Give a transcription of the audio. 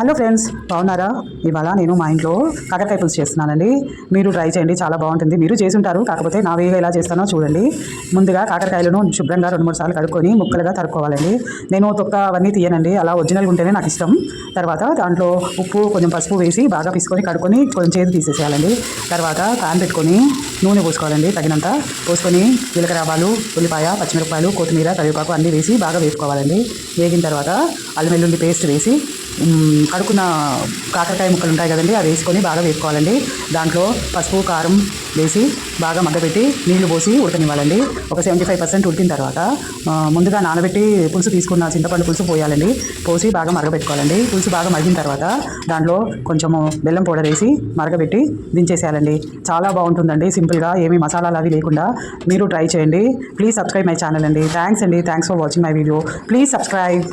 Hello friends, బాగున్నారా? ఇవాళ నేను మా ఇంట్లో కాకరకాయ పులుసు చేస్తున్నానండి. మీరు ట్రై చేయండి, చాలా బాగుంటుంది. మీరు చేసి ఉంటారు, కాకపోతే నా వేగా ఎలా చేస్తానో చూడండి. ముందుగా కాకరకాయలను శుభ్రంగా 2-3 సార్లు కడుక్కొని ముక్కలుగా తరుక్కోవాలండి. నేను తొక్క అవన్నీ తీయనండి, అలా ఒరిజినల్గా ఉంటేనే నాకు ఇష్టం. తర్వాత దాంట్లో ఉప్పు, కొంచెం పసుపు వేసి బాగా పిసుకొని కడుక్కొని కొంచెం చేతి తీసేసేయాలండి. తర్వాత ప్యాన్ పెట్టుకొని నూనె పోసుకోవాలండి, తగినంత పోసుకొని జీలకర్ర, ఆవాలు, ఉల్లిపాయ, పచ్చిమిరపకాయలు, కొత్తిమీర, కరివేపాకు అన్నీ వేసి బాగా వేపుకోవాలండి. వేగిన తర్వాత అల్లం వెల్లుల్లి పేస్ట్ వేసి కడుక్కున్న కాకరకాయ ముక్కలు ఉంటాయి కదండి, అవి వేసుకొని బాగా వేపుకోవాలండి. దాంట్లో పసుపు, కారం వేసి బాగా మగ్గపెట్టి నీళ్లు పోసి ఉడకనివ్వాలండి. ఒక 75% ఉడికిన తర్వాత ముందుగా నానబెట్టి పులుసు తీసుకున్న చింతపండు పులుసు పోయాలండి. పోసి బాగా మరగపెట్టుకోవాలండి. పులుసు బాగా మరిగిన తర్వాత దాంట్లో కొంచెము బెల్లం పౌడర్ వేసి మరగబెట్టి దించేసేయాలండి. చాలా బాగుంటుందండి, సింపుల్గా, ఏమీ మసాలాలు అవి లేకుండా. మీరు ట్రై చేయండి. ప్లీజ్ సబ్స్క్రైబ్ మై ఛానల్ అండి. Thanks for watching my video. Please subscribe.